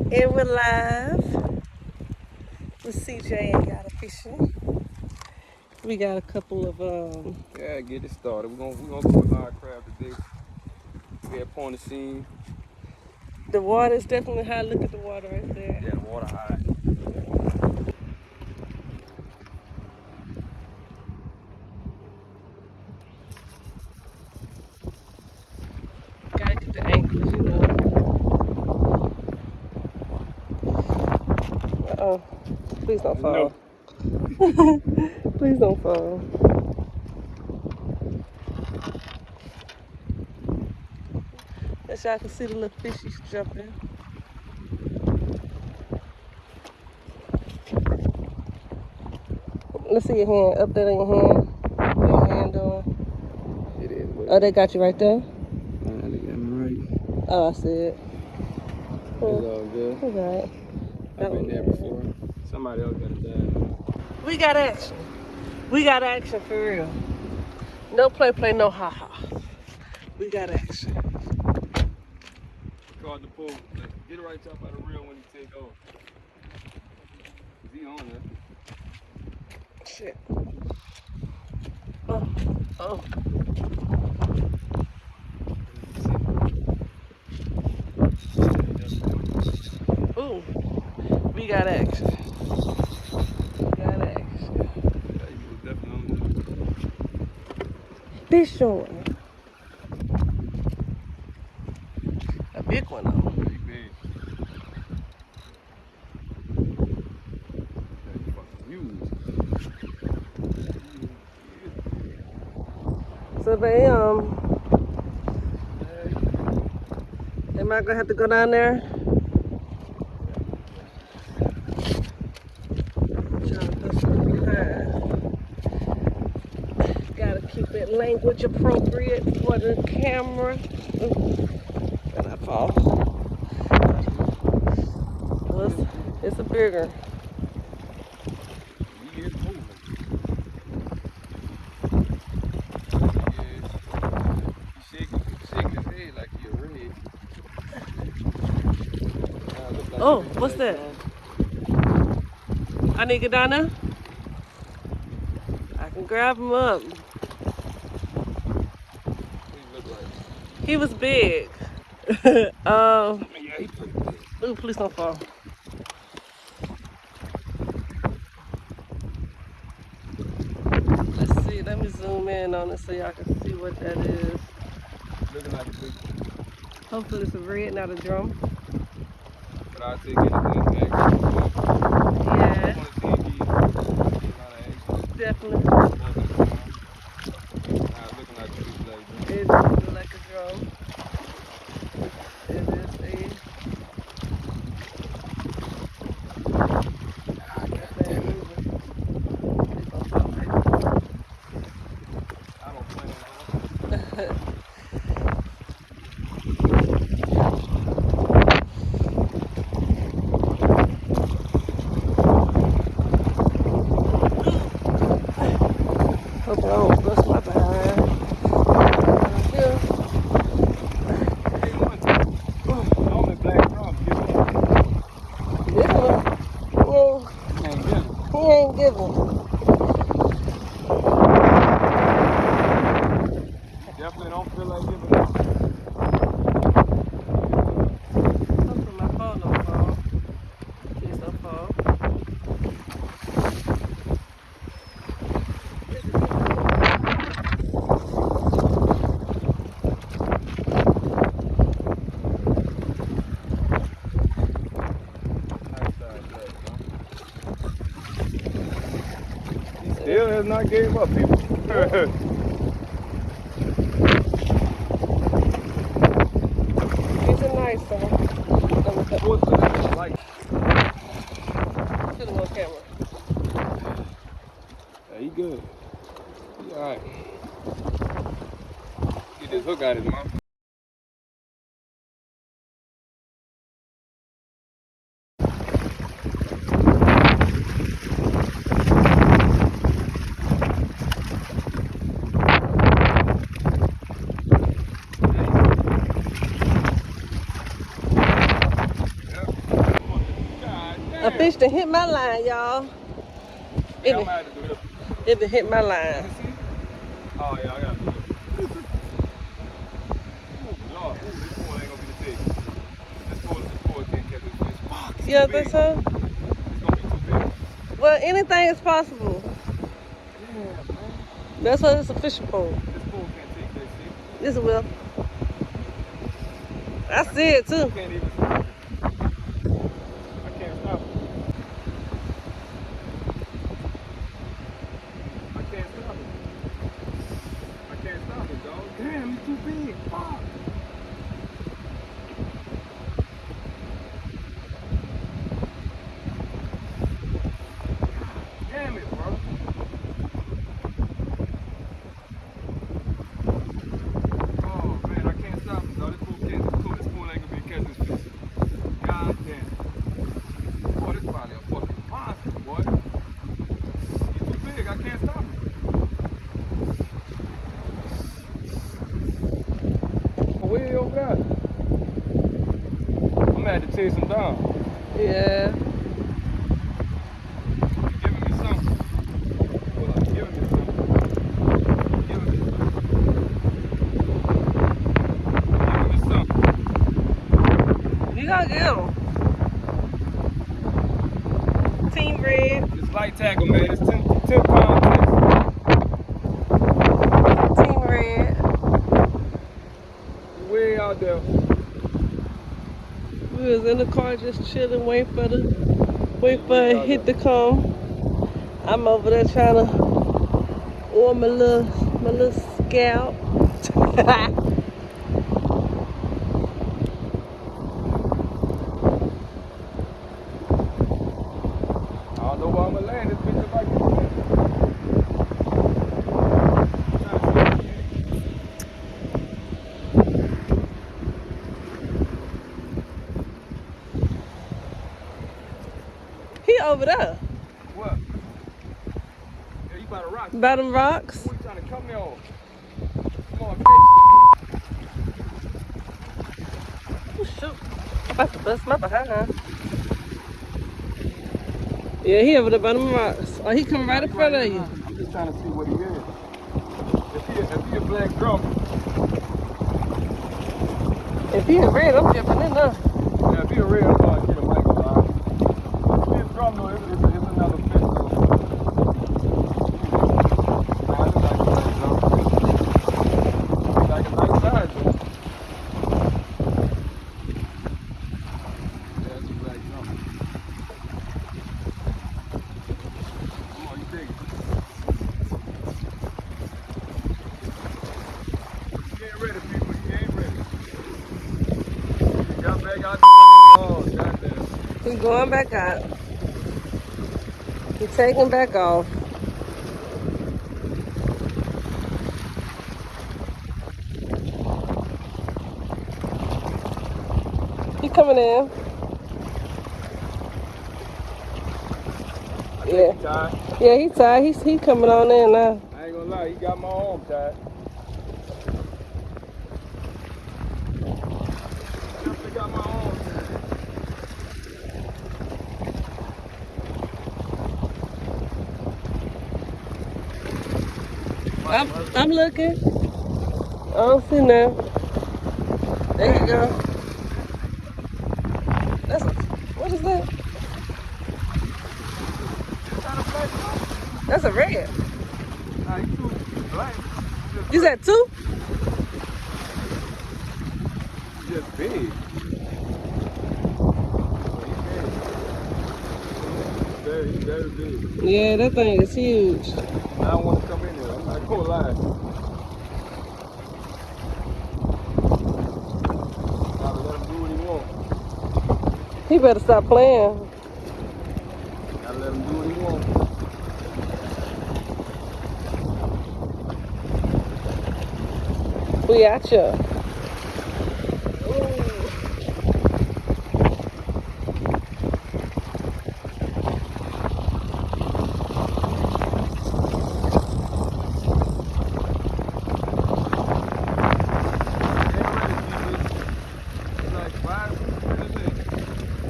And we're live with CJ and got a fishing. We got a couple of Yeah, get it started. We're gonna go with live crab today. We had point of scene. The water is definitely high. Look at the water right there. Yeah, the water high. Gotta get the anglers, you know. Uh-oh. Please don't fall. No. Please don't fall. As y'all can see the little fishies jumping. Let's see your hand. Up there in your hand. What your hand doing? It is. Oh, they got you right there? They got me right. Oh, I see it. It's all good. All right. I've been there before. Somebody else got a dive. We got action. We got action for real. No play, no ha-ha. We got action. Caught the pole. Get it right top out of the reel when he take off. Is he on there? Shit. Oh, oh. Ooh, we got action. We got action. Yeah, he was definitely on Fish showing. A big one though. there. Pretty big. That's fucking huge. So they am I gonna have to go down there? Gotta keep it language appropriate for the camera. And I fall. Well, it's a bigger. He is moving. He's shaking his head like he a red. Like Oh, what's that? I need to get down there? I can grab him up. What he look like? He was big. Yeah, he pretty big. Ooh, please don't fall. Let's see, let me zoom in on it so y'all can see what that is. Looking like a big one. Hopefully it's a red, not a drum. But I'll take anything back. Yeah, definitely. Looking like a big blade. It looks like a drum. It is a... I don't plan on Hope I don't bust my behind. Yeah. Only black drum. This one, he ain't giving. Definitely don't feel like giving up. Hopefully my phone don't fall. Please don't fall. He still has not gave up, people. These are nice though. Like, Put them on camera. yeah, he good. He alright. Get this hook out of his mouth. fish that hit my line, y'all. Yeah, I'm gonna do this. It hit my line. Oh yeah, I gotta do it. Lord, this pool ain't gonna be the big. This pool can't catch this fish. Fuck, You don't think so? it's gonna be too big. Well, anything is possible. Yeah, man. That's why it's a fishing pole. This pool can't take that shit. Yes, it will. I see it too. I can't even stop it. I can't stop it. I can't stop it. I can't stop it, dog. Damn, it's too big. Fuck. Damn it, bro. Oh man, I can't stop it, dog. This pool ain't gonna be catching this fish. God damn. Boy, this probably a fucking monster, boy. He's too big. I can't stop it. Way over there. I'm gonna have to chase him down. Yeah. You giving me something? Hold on, you giving me something? You giving me something? You giving me something? You gotta get him. Team Red. It's light tackle, man. It's 10 pound test. Team Red. Way out there. We was in the car just chilling, waiting for a hit to come. I'm over there trying to oil my little scalp. I don't know where I'm gonna land this bitch if I get He over there. what? Yeah, you by the rocks. By them rocks. What you trying to cut me off? Come on, Oh, shoot. I'm about to bust my behind. Yeah, he over there by them rocks. Oh, he coming right in front of you. I'm just trying to see what he is. If he a black drum, If he a red, I'm jumping in there. yeah, if he a red, I'm gonna get a mic on. If he a drum, though, it's another fish, though. Nah, it's like a black drum. It's like a nice size, though. Yeah, it's a black drum. Come on, you dig it. You ain't ready, people. You ain't ready. You got back out the fucking... Oh, goddamn. He's going back out. He's taking back off. He coming in. Yeah. Tied. Yeah, he tied. He coming on in now. I ain't gonna lie, he got my arm tied. Definitely got my arm tied. I'm looking. I don't see now. There you go. What is that? That's a red. Nah, he too black. You said two? He's just big. He's very big. Yeah, that thing is huge. I don't want to come in there. I'm not gonna lie. Gotta let him do what he wants. He better stop playing. Gotta let him do what he wants. We at ya. It's like 5 minutes in.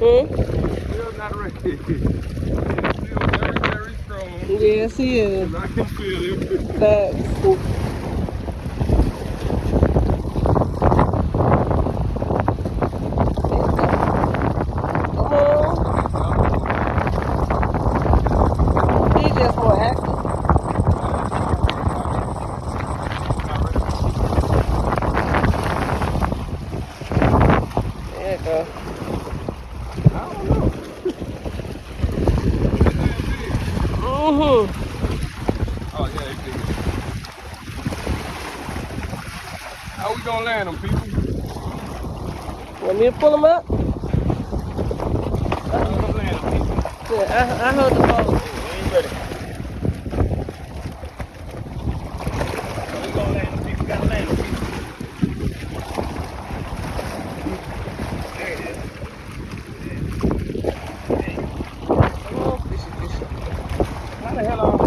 Hmm? Still not ready. He's still very, very strong. Yes, he is. I can feel him. Facts. He just more active. There you go. I don't know. Oh, yeah, he did. How we gonna land them, people? Want me to pull him up? How we gonna land them, people? Yeah, I hold the boat. We ain't ready. How we gonna land them, people? Gotta land them, people. There it is. Come on, fishy, fishy. How the hell are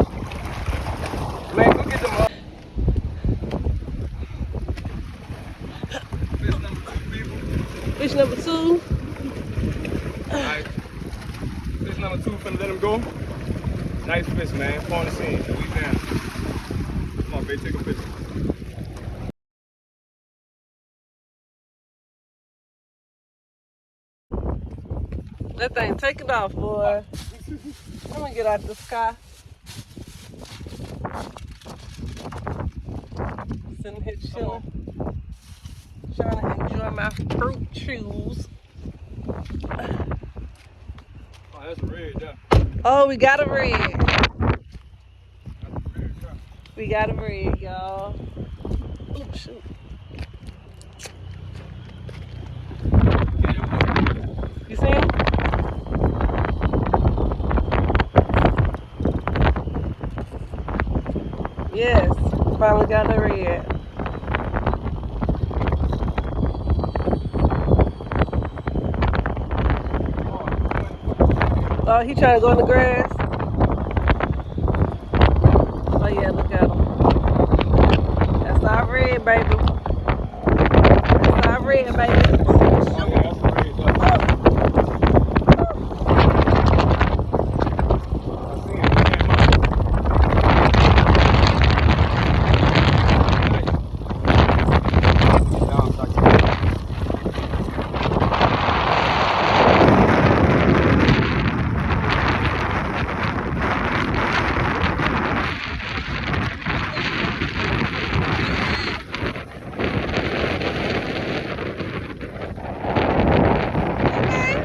man, go get them up. Fish number 2, people. Fish number 2. Alright. Fish number 2, finna let him go. Nice fish, man. Point the scene. Louisiana. Come on, babe, take a picture. That thing taking off, boy. I'm gonna get out the sky. Sitting here chilling. Trying to enjoy my fruit chews. Oh, that's red, yeah. Oh, we got a red. That's red, yeah. We got a red, y'all. Oh, shoot. You see him? Yes, finally got a red. Oh, he trying to go in the grass. Oh yeah, look at him. That's our red, baby. That's our red, baby. Oh, yeah, that's red, yeah. I see him.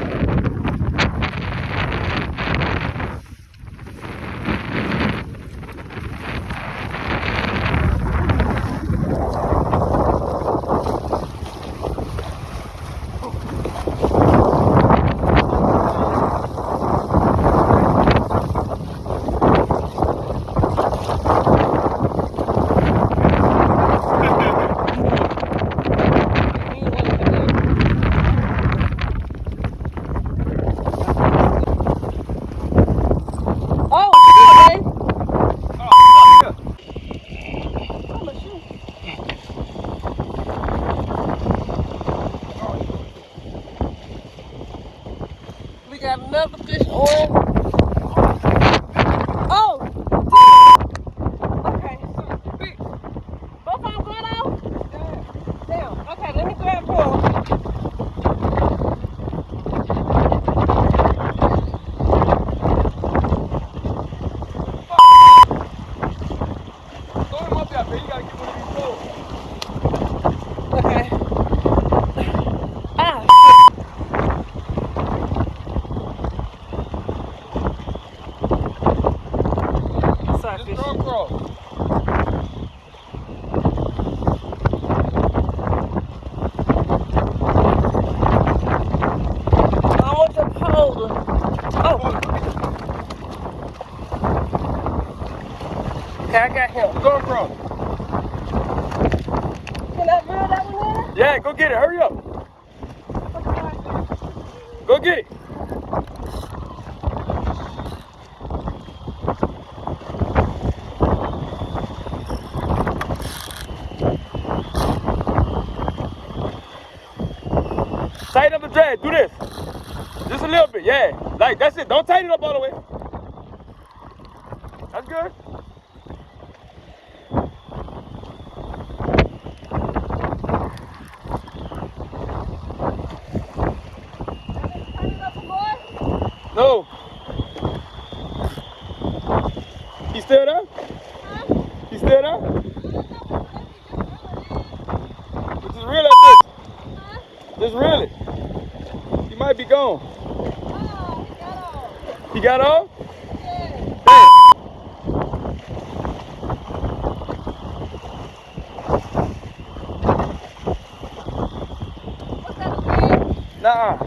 We got another fish on. Oh! Okay. Both of them going out? Damn. Okay, let me grab one. Throw him up there, baby. You gotta get one of these poles. Okay. Ah. Sorry, Just fish. throw across. I want your pole. Oh. Okay, I got him. Throw across. Can I reel that one in? Yeah, go get it. Hurry up. Go get it. Tighten up the drag. Do this. Just a little bit, yeah. Like, that's it. Don't tighten it up all the way. That's good. No. He still there? Huh? He still there? Just reel at this. Huh? Just reel it. He might be gone. Oh, he got off. He got off? Yeah. Damn. What's that, a pig? Nah.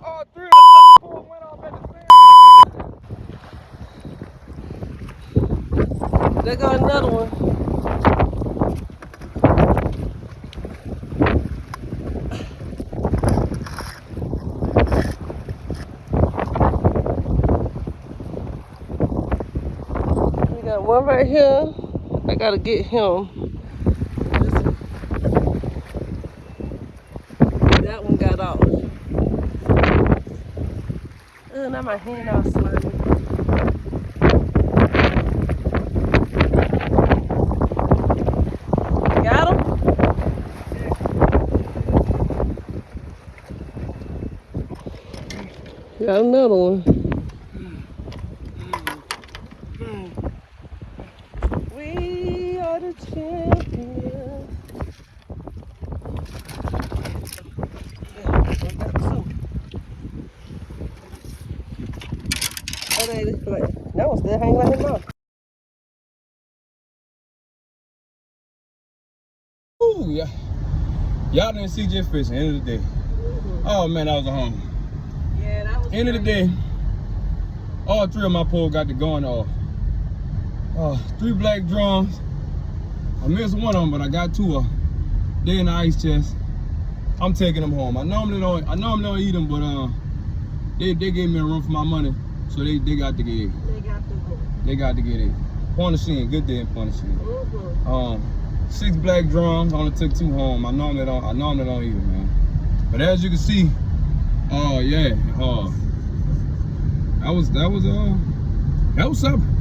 All three of the fucking pulls went off at the same time. There go another one. We got one right here. I gotta get him. That one got off. Now my hand all slimy. Got him? Got another one. We are the champions. Yeah, I got two. That ain't it. Like, that one's still hanging out his mouth. Ooh, yeah. Y'all didn't see just fishing, end of the day. Oh man, that was a home. Yeah, that was End of the day, all three of my poles got to going off. 3 black drums. I missed one of them, but I got 2 of them. They in the ice chest. I'm taking them home. I normally don't eat them, but they gave me a run for my money, so they got to get it. They got to get it. Point Chenes, good day in Point Chenes. 6 black drums, only took 2 home. I normally don't eat them, man. But as you can see, that was something.